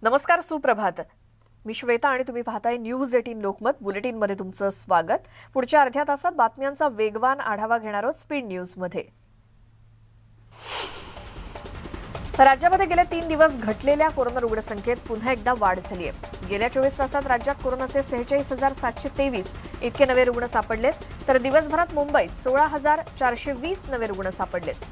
नमस्कार, सुप्रभात. मी श्वेता आणि तुम्ही पाहताय न्यूज 18 लोकमत बुलेटिनमध्ये तुमचं स्वागत. पुढच्या अर्ध्या तासात बातम्यांचा वेगवान आढावा घेणार आहोत स्पीड न्यूजमध्ये. राज्यामध्ये गेले 3 दिवस घटलेल्या कोरोना रुग्णसंख्येत पुन्हा एकदा वाढ झाली आहे. गेल्या 24 तासात राज्यात कोरोनाचे 46,723 इतके नवे रुग्ण सापडलेत, तर दिवसभरात मुंबईत 16,420 नवे रुग्ण सापडलेत.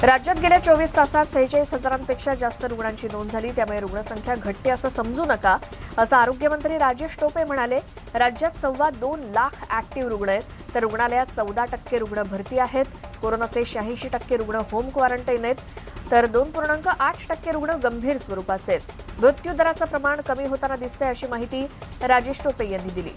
राज्यात गेल्या 24 तासात 46,000पेक्षा जास्त रुग्णांची नोंद झाली. त्यामुळे रुग्णसंख्या घटते असं समजू नका, असं आरोग्यमंत्री राजेश टोपे म्हणाले. राज्यात 2.25 लाख ऍक्टिव्ह रुग्ण आहेत, तर रुग्णालयात 14% रुग्ण भरती आहेत. कोरोनाचे 86% रुग्ण होम क्वारंटाईन आहेत, तर 2.8% रुग्ण गंभीर स्वरूपाचे आहेत. मृत्यू दराचं प्रमाण कमी होताना दिसतंय, अशी माहिती राजेश टोपे यांनी दिली.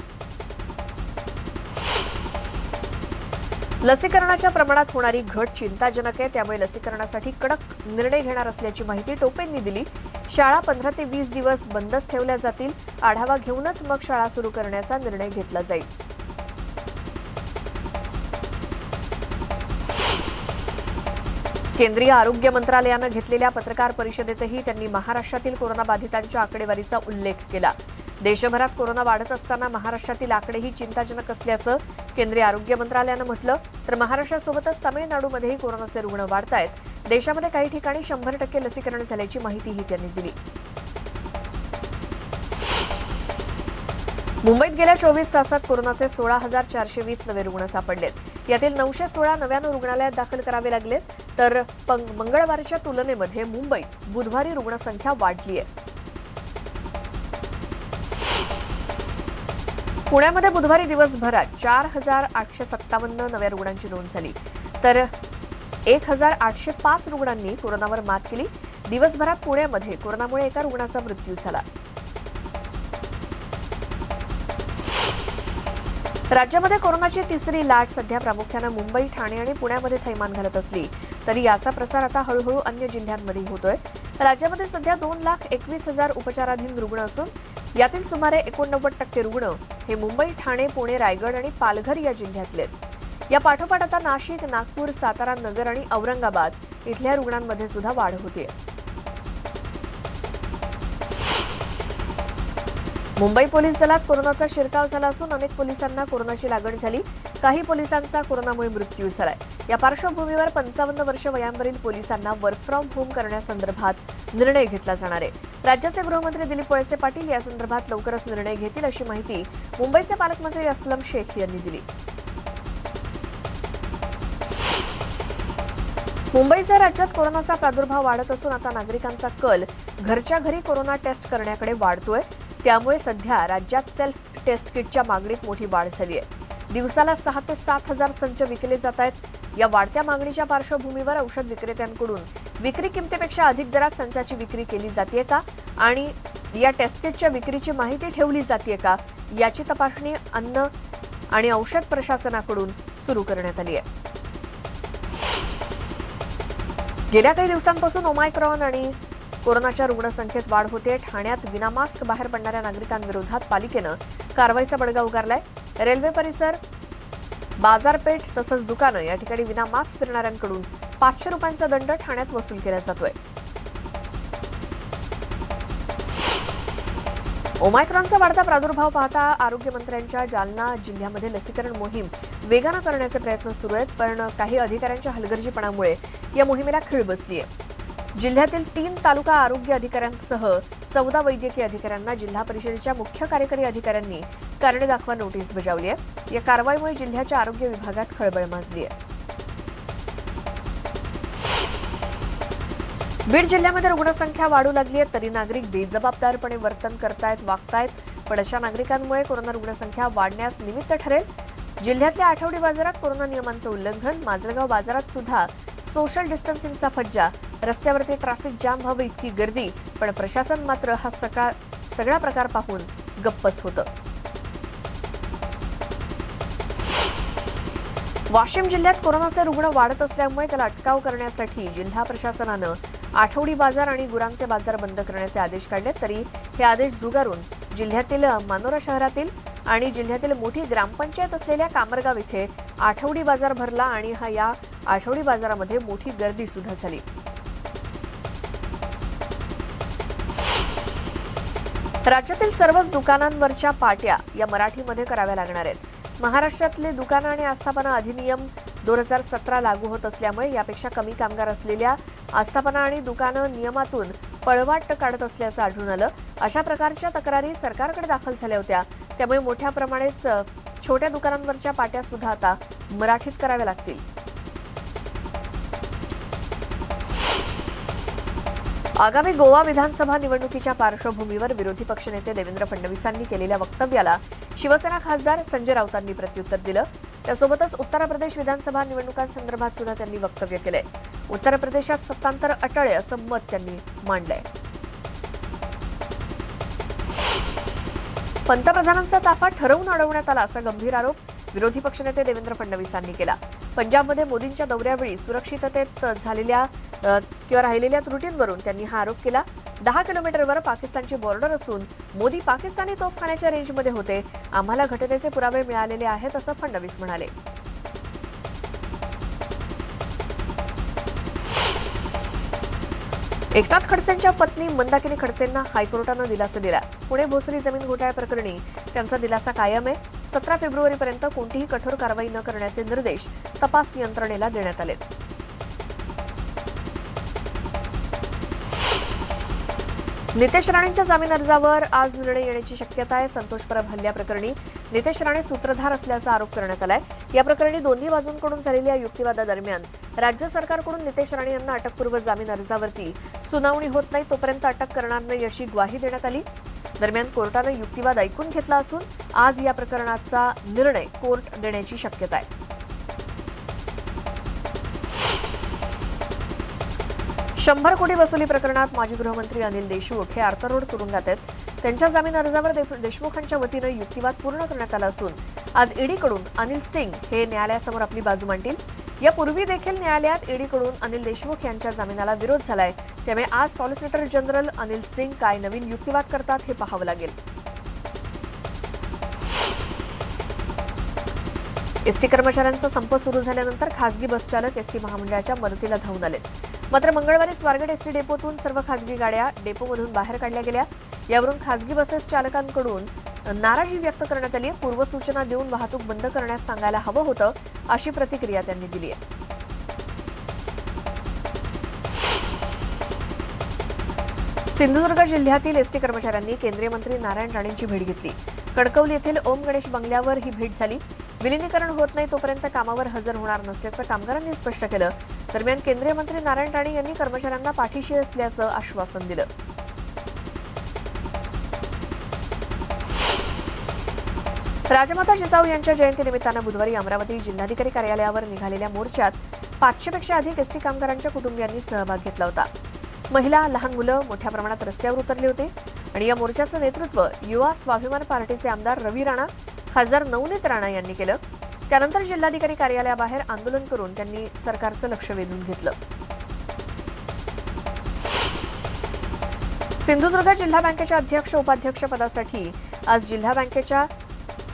लसीकरणाच्या प्रमाणात होणारी घट चिंताजनक आहे. त्यामुळे लसीकरणासाठी कडक निर्णय घेणार असल्याची माहिती टोपेंनी दिली. शाळा 15 ते 20 दिवस बंदच ठेवल्या जातील. आढावा घेऊनच मग शाळा सुरू करण्याचा निर्णय घेतला जाईल. केंद्रीय आरोग्य मंत्रालयानं घेतलेल्या पत्रकार परिषदेतही त्यांनी महाराष्ट्रातील कोरोनाबाधितांच्या आकडेवारीचा उल्लेख केला. देशभरात कोरोना वाढत असताना महाराष्ट्रातील आकडेही चिंताजनक असल्याचं केंद्रीय आरोग्य मंत्रालयानं म्हटलं. तर महाराष्ट्रासोबतच तामिळनाडूमध्येही कोरोनाचे रुग्ण वाढत आहेत. देशामध्ये काही ठिकाणी 100% लसीकरण झाल्याची माहितीही त्यांनी दिली. मुंबईत गेल्या 24 तासात कोरोनाचे 16,420 नवे रुग्ण सापडलेत. यातील 916 नव्यानं रुग्णालयात दाखल करावे लागलेत. तर मंगळवारच्या तुलनेमध्ये मुंबईत बुधवारी रुग्णसंख्या वाढली आहे. पुण्यामध्ये बुधवारी दिवसभरात 4,857 नव्या रुग्णांची नोंद झाली, तर 1,805 रुग्णांनी कोरोनावर मात केली. दिवसभरात पुण्यामध्ये कोरोनामुळे एका रुग्णाचा मृत्यू झाला. राज्यामध्ये कोरोनाची तिसरी लाट सध्या प्रामुख्यानं मुंबई, ठाणे आणि पुण्यामध्ये थैमान घालत असली तरी याचा प्रसार आता हळूहळू अन्य जिल्ह्यांमध्ये होतोय. राज्यामध्ये सध्या 2,21,000 उपचाराधीन रुग्ण असून यातील सुमारे 89% रुग्ण हे मुंबई, ठाणे, पुणे, रायगड आणि पालघर या जिल्ह्यातले आहेत. या पाठोपाठ आता नाशिक, नागपूर, सातारा, नगर आणि औरंगाबाद इथल्या रुग्णांमध्ये सुद्धा वाढ होते. मुंबई पोलीस दलात कोरोनाचा शिरकाव झाला असून अनेक पोलिसांना कोरोनाची लागण झाली. काही पोलिसांचा कोरोनामुळे मृत्यू झालाय. या पार्श्वभूमीवर 55 वर्ष वयांवरील पोलिसांना वर्क फ्रॉम होम करण्यासंदर्भात निर्णय घेतला जाणार आहे. राज्याचे गृहमंत्री दिलीप वळसे पाटील या संदर्भात लवकरच निर्णय घेतील, अशी माहिती मुंबईचे पालकमंत्री अस्लम शेख यांनी दिली. मुंबईसह राज्यात कोरोनाचा प्रादुर्भाव वाढत असून आता नागरिकांचा कल घरच्या घरी कोरोना टेस्ट करण्याकडे वाढतोय. त्यामुळे सध्या राज्यात सेल्फ टेस्ट किटच्या मागणीत मोठी वाढ झाली आहे. दिवसाला 6 ते 7 हजार संच विकले जात आहेत. या वाढत्या मागणीच्या पार्श्वभूमीवर औषध विक्रेत्यांकडून विक्री किमतीपेक्षा अधिक दरात संचाची विक्री केली जाते का आणि या टेस्ट किटच्या विक्रीची माहिती ठेवली जाते का, याची तपासणी अन्न आणि औषध प्रशासनाकडून सुरू करण्यात आली आहे. गेल्या काही दिवसांपासून ओमायक्रॉन आणि कोरोनाच्या रुग्णसंख्येत वाढ होते. ठाण्यात विनामास्क बाहेर पडणाऱ्या नागरिकांविरोधात पालिकेनं कारवाईचा बडगा उगारलाय. रेल्वे परिसर, बाजारपेठ तसंच दुकानं या ठिकाणी विनामास्क फिरणाऱ्यांकडून 500 रुपयांचा दंड ठाण्यात वसूल केला जातोय. ओमायक्रॉनचा वाढता प्रादुर्भाव पाहता आरोग्यमंत्र्यांच्या जालना जिल्ह्यामध्ये लसीकरण मोहीम वेगानं करण्याचे प्रयत्न सुरू आहेत. पण काही अधिकाऱ्यांच्या हलगर्जीपणामुळे या मोहिमेला खीळ बसली आहे. जिल्ह्यातील 3 तालुका आरोग्य अधिकाऱ्यांसह 14 वैद्यकीय अधिकाऱ्यांना जिल्हा परिषदेच्या मुख्य कार्यकारी अधिकाऱ्यांनी कारणे दाखवा नोटीस बजावली आहे. या कारवाईमुळे जिल्ह्याच्या आरोग्य विभागात खळबळ माजली आहे. बीड जिल्ह्यामध्ये रुग्णसंख्या वाढू लागली आहे, तरी नागरिक बेजबाबदारपणे वर्तन करतायत, वागतायत. पण अशा नागरिकांमुळे कोरोना रुग्णसंख्या वाढण्यास निमित्त ठरेल. जिल्ह्यातल्या आठवडी बाजारात कोरोना नियमांचं उल्लंघन, माजलगाव बाजारात सुद्धा सोशल डिस्टन्सिंगचा फज्जा, रस्त्यावरती ट्रॅफिक जाम व्हावं इतकी गर्दी, पण प्रशासन मात्र हा सगळा प्रकार पाहून गप्पच होतं. वाशिम जिल्ह्यात कोरोनाचे रुग्ण वाढत असल्यामुळे त्याला अटकाव करण्यासाठी जिल्हा प्रशासनानं आठवडी बाजार आणि गुरांचे बाजार बंद करण्याचे आदेश काढले. तरी हे आदेश झुगारून जिल्ह्यातील मानोरा शहरातील आणि जिल्ह्यातील मोठी ग्रामपंचायत असलेल्या कामरगाव इथे आठवडी बाजार भरला आणि या आठवडी बाजारामध्ये मोठी गर्दी सुद्धा झाली. राज्यातील सर्वच दुकानांवरच्या पाट्या या मराठीमध्ये कराव्या लागणार आहेत। महाराष्ट्रातले दुकानं आणि आस्थापना अधिनियम 2017 लागू होत असल्यामुळे यापेक्षा कमी कामगार असलेल्या आस्थापना आणि दुकानं नियमातून पळवाट काढत असल्याचं आढळून आलं। अशा प्रकारच्या तक्रारी सरकारकडे दाखल झाल्या होत्या, त्यामुळे मोठ्या प्रमाणात छोट्या दुकानांवरच्या पाट्या सुद्धा आता मराठीत कराव्या लागतील। आगामी गोवा विधानसभा निवडणुकीच्या पार्श्वभूमीवर विरोधी पक्षनेते देवेंद्र फडणवीसांनी केलेल्या वक्तव्याला शिवसेना खासदार संजय राऊतांनी प्रत्युत्तर दिलं। त्यासोबतच उत्तर प्रदेश विधानसभा निवडणुकांसंदर्भात सुद्धा त्यांनी वक्तव्य केलंय। उत्तर प्रदेशात सत्तांतर अटळ आहे असं मत त्यांनी मांडलंय। पंतप्रधानांचा ताफा ठरवून अडवण्यात आला असा गंभीर आरोप विरोधी पक्षनेते देवेंद्र फडणवीसांनी केला। पंजाबमध्ये मोदींच्या दौऱ्यावेळी सुरक्षिततेत झालेल्या किंवा राहिलेल्या त्रुटींवरून त्यांनी हा आरोप केला। 10 किलोमीटरवर पाकिस्तानची बॉर्डर असून मोदी पाकिस्तानी तोफखान्याच्या रेंजमध्ये होते। आम्हाला घटनेचे पुरावे मिळालेले आहेत असं फडणवीस म्हणाले। एकनाथ खडसेंच्या पत्नी मंदाकिनी खडसेंना हायकोर्टानं दिलासा दिला। पुणे भोसरी जमीन घोटाळ्याप्रकरणी त्यांचा दिलासा कायम आहे। 17 फेब्रुवारीपर्यंत कोणतीही कठोर कारवाई न करण्याचे निर्देश तपास यंत्रणेला देण्यात आले। नितेश राणेंच्या जामीन अर्जावर आज निर्णय येण्याची शक्यता आहे। संतोष परब हल्ल्याप्रकरणी नितेश राणे सूत्रधार असल्याचा आरोप करण्यात आलाय। या प्रकरणी दोन्ही बाजूंकडून झालेल्या युक्तिवादादरम्यान राज्य सरकारकडून नितेश राणे यांना अटकपूर्व जामीन अर्जावरती सुनावणी होत नाही तोपर्यंत अटक करणार नाही अशी ग्वाही देण्यात आली। दरम्यान कोर्टाने युक्तिवाद ऐकून घेतला असून आज या प्रकरणाचा निर्णय कोर्ट देण्याची शक्यता आहे। शंभर कोटी वसुली प्रकरणात माजी गृहमंत्री अनिल देशमुख हे आर्थर रोड तुरुंगात आहेत। त्यांच्या जामीन अर्जावर देशमुखांच्या वतीनं युक्तिवाद पूर्ण करण्यात आला असून आज ईडीकडून अनिल सिंग हे न्यायालयासमोर आपली बाजू मांडतील। यापूर्वी देखील न्यायालयात ईडीकडून अनिल देशमुख यांच्या जामिनाला विरोध झालाय, त्यामुळे आज सॉलिसिटर जनरल अनिल सिंग काय नवीन युक्तिवाद करतात हे पाहावं लागेल। एसटी कर्मचाऱ्यांचा संप सुरू झाल्यानंतर खासगी बसचालक एसटी महामंडळाच्या मदतीला धावून आले। मात्र मंगळवारी स्वारगेट एसटी डेपोतून सर्व खासगी गाड्या डेपोमधून बाहेर काढल्या गेल्या। यावरून खासगी बसेस चालकांकडून नाराजी व्यक्त करण्यात आली। पूर्वसूचना देऊन वाहतूक बंद करण्यास सांगायला हवं होतं अशी प्रतिक्रिया त्यांनी दिली आहे। सिंधुदुर्ग जिल्ह्यातील एसटी कर्मचाऱ्यांनी केंद्रीय मंत्री नारायण राणेंची भेट घेतली। कणकवली येथील ओम गणेश बंगल्यावर ही भेट झाली। विलिनीकरण होत नाही तोपर्यंत कामावर हजर होणार नसल्याचं कामगारांनी स्पष्ट केलं। दरम्यान केंद्रीय मंत्री नारायण राणे यांनी कर्मचाऱ्यांना पाठीशी असल्याचं आश्वासन दिलं। राजमाता जिजाऊ यांच्या जयंतीनिमित्तानं बुधवारी अमरावती जिल्हाधिकारी कार्यालयावर निघालेल्या मोर्चात 500 पेक्षा अधिक एसटी कामगारांच्या कुटुंबियांनी सहभाग घेतला होता। महिला, लहान मुलं मोठ्या प्रमाणात रस्त्यावर उतरले होते आणि या मोर्चाचं नेतृत्व युवा स्वाभिमान पार्टीचे आमदार रवी राणा, खासदार नवनीत राणा यांनी केलं। त्यानंतर जिल्हाधिकारी कार्यालयाबाहेर आंदोलन करून त्यांनी सरकारचं लक्ष वेधून घेतलं। सिंधुदुर्ग जिल्हा बँकेच्या अध्यक्ष उपाध्यक्ष पदासाठी आज जिल्हा बँकेच्या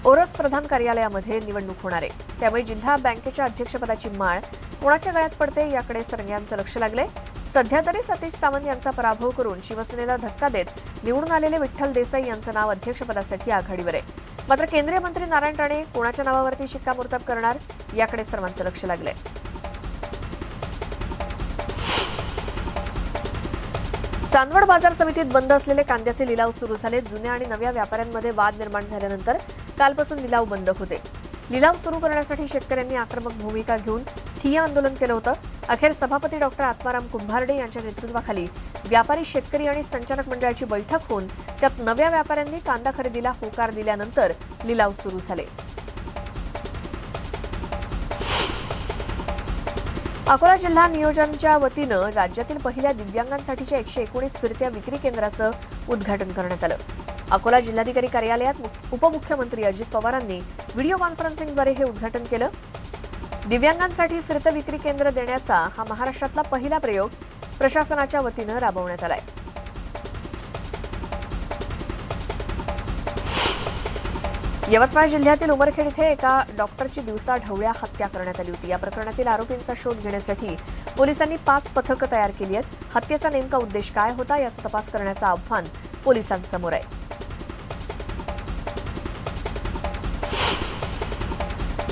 ओरस प्रधान कार्यालयामध्ये निवडणूक होणार आहे। त्यामुळे जिल्हा बँकेच्या अध्यक्षपदाची माळ कोणाच्या गळ्यात पडते याकडे सर्वांचं लक्ष लागलंय। सध्या तरी सतीश सावंत यांचा पराभव करून शिवसेनेला धक्का देत निवडून आलेले विठ्ठल देसाई यांचं नाव अध्यक्षपदासाठी आघाडीवर आहे। मात्र केंद्रीय मंत्री नारायण राणे कोणाच्या नावावरती शिक्कामोर्तब करणार याकडे सर्वांचं लक्ष लागलंय। चांदवड बाजार समितीत बंद असलेले कांद्याचे लिलाव सुरू झाले। जुन्या आणि नव्या व्यापाऱ्यांमध्ये वाद निर्माण झाल्यानंतर कालपासून लिलाव बंद होते। लिलाव सुरू करण्यासाठी शेतकऱ्यांनी आक्रमक भूमिका घेऊन ठिय्या आंदोलन केलं होतं। अखेर सभापती डॉक्टर आत्माराम कुंभारडे यांच्या नेतृत्वाखाली व्यापारी, शेतकरी आणि संचालक मंडळाची बैठक होऊन त्यात नव्या व्यापाऱ्यांनी कांदा खरेदीला होकार दिल्यानंतर लिलाव सुरू झाले। अकोला जिल्हा नियोजनच्या वतीनं राज्यातील पहिल्या दिव्यांगांसाठीच्या 119 फिरत्या विक्री केंद्राचं उद्घाटन करण्यात आलं। अकोला जिल्हाधिकारी कार्यालयात उपमुख्यमंत्री अजित पवारांनी व्हिडिओ कॉन्फरन्सिंगद्वारे हे उद्घाटन केलं। दिव्यांगांसाठी फिरतं विक्री केंद्र देण्याचा हा महाराष्ट्रातला पहिला प्रयोग प्रशासनाच्या वतीनं राबवण्यात आलाय। यवतमाळ जिल्ह्यातील उमरखेड इथे एका डॉक्टरची दिवसाढवळ्या हत्या करण्यात आली होती। या प्रकरणातील आरोपींचा शोध घेण्यासाठी पोलिसांनी 5 पथकं तयार केली आहेत। हत्येचा नेमका उद्देश काय होता याचा तपास करण्याचं आव्हान पोलिसांसमोर आहे।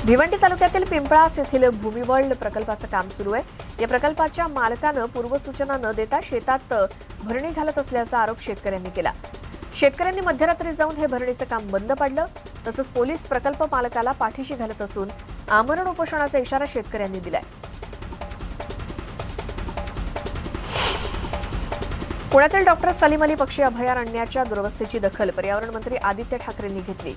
भिवंडी तालुक्यातील पिंपळास येथील भूमिवर्ल्ड प्रकल्पाचं काम सुरू आहे। या प्रकल्पाच्या मालकानं पूर्वसूचना न देता शेतात भरणी घालत असल्याचा आरोप शेतकऱ्यांनी केला। शेतकऱ्यांनी मध्यरात्री जाऊन हे भरणीचं काम बंद पाडलं। तसंच पोलीस प्रकल्प मालकाला पाठीशी घालत असून आमरण उपोषणाचा इशारा शेतकऱ्यांनी दिलाय। पुण्यातील डॉक्टर सलीम अली पक्षी अभयारण्याच्या दुरवस्थेची दखल पर्यावरण मंत्री आदित्य ठाकरेंनी घेतली।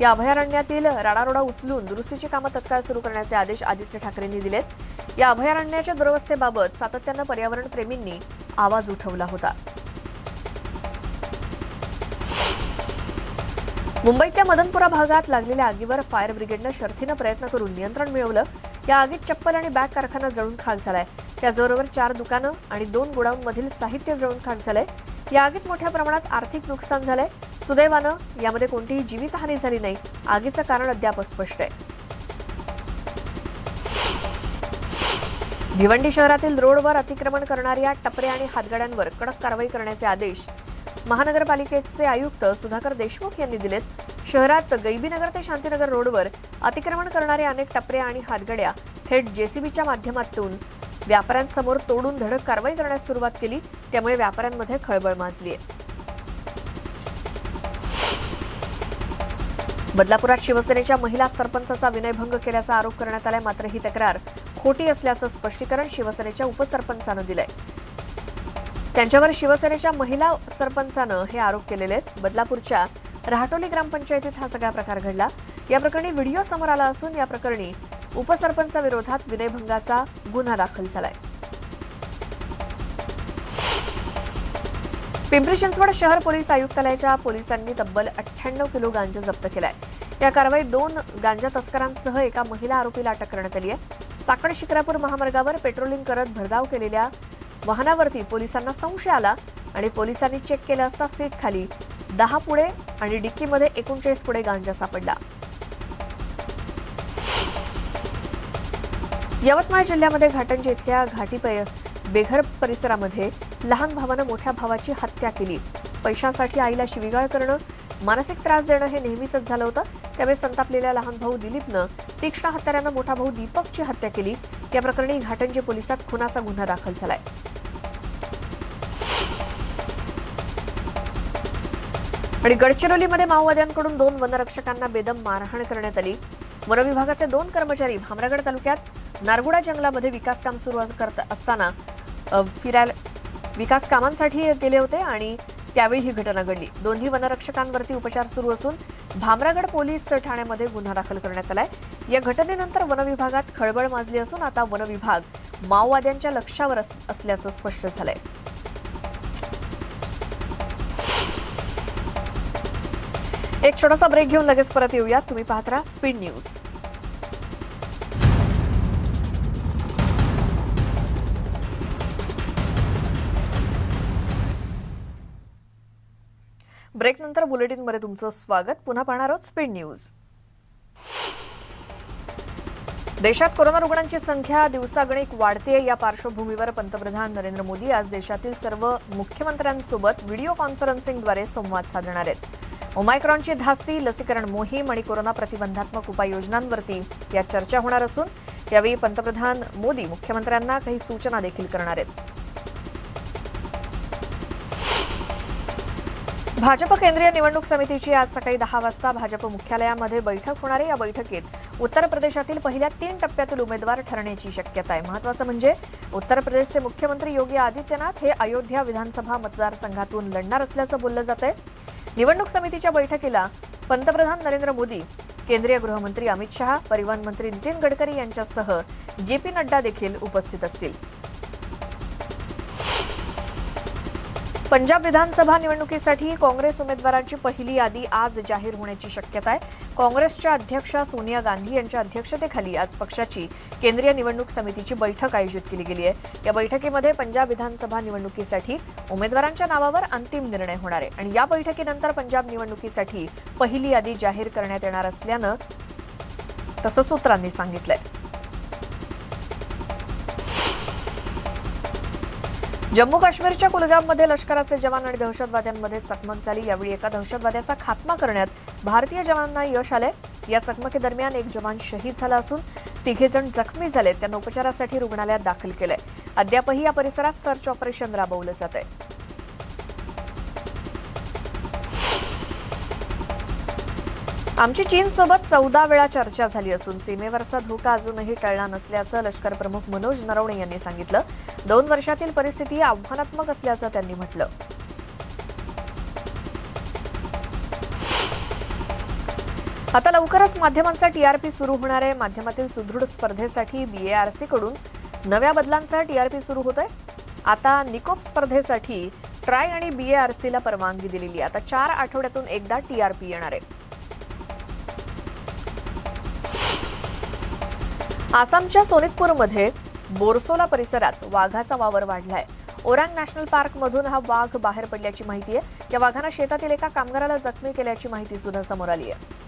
या अभयारण्यातील राडारोडा उचलून दुरुस्तीची कामं तत्काळ सुरू करण्याचे आदेश आदित्य ठाकरेंनी दिलेत। या अभयारण्याच्या दुरवस्थेबाबत सातत्यानं पर्यावरण प्रेमींनी आवाज उठवला होता। मुंबईच्या मदनपुरा भागात लागलेल्या आगीवर फायर ब्रिगेडनं शर्थीनं प्रयत्न करून नियंत्रण मिळवलं। या आगीत चप्पल आणि बॅग कारखाना जळून खाक झालाय। त्याचबरोबर 4 दुकानं आणि 2 गोडाऊनमधील साहित्य जळून खाक झालंय। या आगीत मोठ्या प्रमाणात आर्थिक नुकसान झालंय। सुदैवानं यामध्ये कोणतीही जीवितहानी झाली नाही। आगीचं कारण अद्याप अस्पष्ट आहे। भिवंडी शहरातील रोडवर अतिक्रमण करणाऱ्या टपरे आणि हातगाड्यांवर कडक कारवाई करण्याचे आदेश महानगरपालिकेचे आयुक्त सुधाकर देशमुख यांनी दिलेत। शहरात गैबीनगर ते शांतीनगर रोडवर अतिक्रमण करणारे अनेक टपरे आणि हातगाड्या थेट जेसीबीच्या माध्यमातून व्यापाऱ्यांसमोर तोडून धडक कारवाई करण्यास सुरुवात केली। त्यामुळे व्यापाऱ्यांमध्ये खळबळ माजली आहे। बदलापुरात शिवसेनेच्या महिला सरपंचाचा विनयभंग केल्याचा आरोप करण्यात आलाय। मात्र ही तक्रार खोटी असल्याचं स्पष्टीकरण शिवसेनेच्या उपसरपंचानं दिलंय। त्यांच्यावर शिवसेनेच्या महिला सरपंचानं हे आरोप केलेले आहेत। बदलापूरच्या राहटोली ग्रामपंचायतीत हा सगळा प्रकार घडला। या प्रकरणी व्हिडिओ समोर आला असून या प्रकरणी उपसरपंचाविरोधात विनयभंगाचा गुन्हा दाखल झालाय। पिंपरी चिंचवड शहर पोलीस आयुक्तालयाच्या पोलिसांनी तब्बल 98 किलो गांजा जप्त केलाय। या कारवाईत 2 गांजा तस्करांसह एका महिला आरोपीला अटक करण्यात आली आहे। चाकण शिक्रापूर महामार्गावर पेट्रोलिंग करत भरधाव केलेल्या वाहनावरती पोलिसांना संशय आला आणि पोलिसांनी चेक केलं असता सीट खाली 10 पुडे आणि डिक्कीमध्ये 39 पुडे गांजा सापडला। यवतमाळ जिल्ह्यामध्ये घाटंजी इथल्या घाटी बेघर परिसरामध्ये लहान भावानं मोठ्या भावाची हत्या केली। पैशांसाठी आईला शिवीगाळ करणं, मानसिक त्रास देणं हे नेहमीच झालं होतं। त्यामुळे संतापलेल्या लहान भाऊ दिलीपनं तीक्ष्ण हत्यारानं मोठा भाऊ दीपकची हत्या केली। या प्रकरणी घाटंजी पोलिसात खुनाचा गुन्हा दाखल झालाय। आणि गडचिरोलीमध्ये माओवाद्यांकडून 2 वनरक्षकांना बेदम मारहाण करण्यात आली। वनविभागाचे 2 कर्मचारी भामरागड तालुक्यात नारगुडा जंगलामध्ये विकास काम सुरू करत असताना विकास कामांसाठी गेले होते आणि त्यावेळी ही घटना घडली। दोन्ही वनरक्षकांवरती उपचार सुरू असून भामरागड पोलीस ठाण्यामध्ये गुन्हा दाखल करण्यात आलाय। या घटनेनंतर वनविभागात खळबळ माजली असून आता वनविभाग माओवाद्यांच्या लक्ष्यावर असल्याचं स्पष्ट झालंय। एक छोटासा ब्रेक घेऊन लगेच परत येऊया। तुम्ही पाहत राहा स्पीड न्यूज। ब्रेक नंतर बुलेटिनमध्ये तुमचं स्वागत। पुन्हा पाहणार आहोत स्पीड न्यूज। देशात कोरोना रुग्णांची संख्या दिवसागणिक वाढते। या पार्श्वभूमीवर पंतप्रधान नरेंद्र मोदी आज देशातील सर्व मुख्यमंत्र्यांसोबत व्हिडिओ कॉन्फरन्सिंगद्वारे संवाद साधणार आहेत। ओमायक्रॉनची धास्ती, लसीकरण मोहीम आणि कोरोना प्रतिबंधात्मक उपाययोजनांवरती या चर्चा होणार असून यावेळी पंतप्रधान मोदी मुख्यमंत्र्यांना काही सूचना देखील करणार आहेत। भाजप केंद्रीय निवडणूक समितीची आज सकाळी 10 वाजता भाजप मुख्यालयामध्ये बैठक होणार आहे। या बैठकीत उत्तर प्रदेशातील पहिल्या 3 टप्प्यातील उमेदवार ठरण्याची शक्यता आहे। महत्त्वाचं म्हणजे उत्तर प्रदेशचे मुख्यमंत्री योगी आदित्यनाथ हे अयोध्या विधानसभा मतदारसंघातून लढणार असल्याचं बोललं जातंय। निवडणूक समितीच्या बैठकीला पंतप्रधान नरेंद्र मोदी, केंद्रीय गृहमंत्री अमित शहा, परिवहन मंत्री नितीन गडकरी यांच्यासह JP नड्डा देखील उपस्थित असतील। पंजाब विधानसभा निवडणुकीसाठी काँग्रेस उमेदवारांची पहिली यादी आज जाहीर होण्याची शक्यता आहे। काँग्रेसच्या अध्यक्षा सोनिया गांधी यांच्या अध्यक्षतेखाली आज पक्षाची केंद्रीय निवडणूक समितीची बैठक आयोजित केली गेली आहे। या बैठकीमध्ये पंजाब विधानसभा निवडणुकीसाठी उमेदवारांच्या नावावर अंतिम निर्णय होणार आहे आणि या बैठकीनंतर पंजाब निवडणुकीसाठी पहिली यादी जाहीर करण्यात येणार असल्यानं तसं सूत्रांनी सांगितलंय। जम्मू काश्मीरच्या कुलगाममध्ये लष्कराचे जवान आणि दहशतवाद्यांमध्ये चकमक झाली। यावेळी एका दहशतवाद्याचा खात्मा करण्यात भारतीय जवानांना यश आले। या चकमकीदरम्यान एक जवान शहीद झाला असून 3 जण जखमी झालेत. त्यांना उपचारासाठी रुग्णालयात दाखल केलंय. अद्यापही या परिसरात सर्च ऑपरेशन राबवलं जात आहे. आमची चीनसोबत 14 वेळा चर्चा झाली असून सीमेवरचा धोका अजूनही टळला नसल्याचं लष्कर प्रमुख मनोज नरवणे यांनी सांगितलं. 2 वर्षातील परिस्थिती आव्हानात्मक असल्याचं त्यांनी म्हटलं. आता लवकरच माध्यमांचा टीआरपी सुरू होणार आहे. माध्यमातील सुदृढ स्पर्धेसाठी बीएआरसी कडून नव्या बदलांचा टीआरपी सुरू होतोय. आता निकोप स्पर्धेसाठी ट्राय आणि बीएआरसीला परवानगी दिलेली आहे. आता 4 आठवड्यातून एकदा टीआरपी येणार आहे. आसामच्या सोनितपूरमध्ये बोरसोला परिसरात वाघाचा वावर वाढलाय. ओरांग नॅशनल पार्कमधून हा वाघ बाहेर पडल्याची माहिती आहे. या वाघानं शेतातील एका कामगाराला जखमी केल्याची माहिती सुद्धा समोर आली आहे.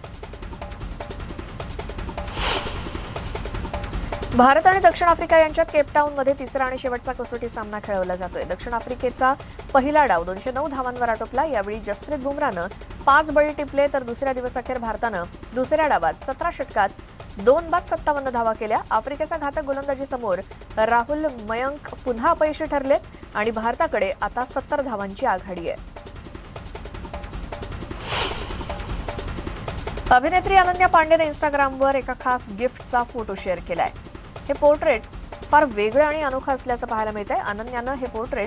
भारत आणि दक्षिण आफ्रिका यांच्यात केपटाऊनमध्ये तिसरा आणि शेवटचा कसोटी सामना खेळवला जातोय. दक्षिण आफ्रिकेचा पहिला डाव 209 धावांवर आटोपला. यावेळी जसप्रीत बुमराहनं 5 बळी टिपले तर दुसऱ्या दिवसाअखेर भारतानं दुसऱ्या डावात 17 षटकात 2 बाद 57 धावा केल्या. आफ्रिकेचा घातक गोलंदाजीसमोर राहुल मयंक पुन्हा अपयशी ठरले आणि भारताकडे आता 70 धावांची आघाडी आहे. अभिनेत्री अनन्या पांडेने इंस्टाग्रामवर एका खास गिफ्टचा फोटो शेअर केलाय. हे पोर्ट्रेट फार वेगळं आणि अनोखं असल्याचं पाहायला मिळतंय. अनन्यानं हे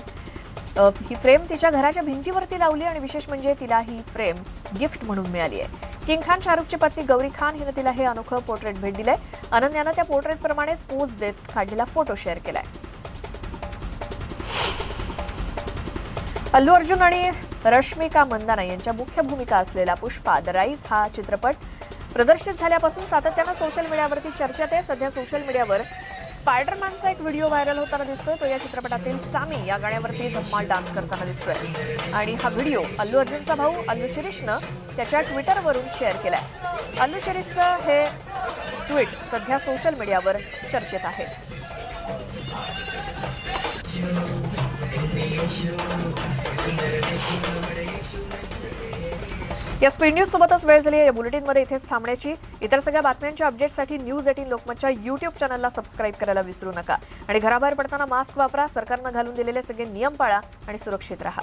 ही फ्रेम तिच्या घराच्या भिंतीवरती लावली आणि विशेष म्हणजे तिला ही फ्रेम गिफ्ट म्हणून मिळाली आहे. किंग खान शाहरुखची पत्नी गौरी खान हिनं तिला हे अनोखं पोर्ट्रेट भेट दिलंय. अनन्यानं त्या पोर्ट्रेटप्रमाणेच पोज देत काढलेला फोटो शेअर केलाय. अल्लू अर्जुन आणि रश्मिका मंदाना यांच्या मुख्य भूमिका असलेला पुष्पा द राईज हा चित्रपट प्रदर्शित झाल्यापासून सातत्यानं सोशल मीडियावरती चर्चेत आहे. सध्या सोशल मीडियावर स्पायडरमॅनचा एक व्हिडिओ व्हायरल होताना दिसतोय. तो या चित्रपटातील सामी या गाण्यावरती धम्माल डान्स करताना दिसतोय आणि हा व्हिडिओ अल्लू अर्जुनचा भाऊ अल्लू शिरीषनं त्याच्या ट्विटरवरून शेअर केलाय. अल्लू शिरीषचं हे ट्विट सध्या सोशल मीडियावर चर्चेत आहे. या स्पीड न्यूज सोबतच वेळ झाली आहे. या बुलेटिनमध्ये इथेच थांबण्याची. इतर सगळ्या बातम्यांच्या अपडेट्ससाठी न्यूज 18 लोकमतच्या युट्यूब चॅनलला सबस्क्राईब करायला विसरू नका आणि घराबाहेर पडताना मास्क वापरा. सरकारनं घालून दिलेले सगळे नियम पाळा आणि सुरक्षित राहा.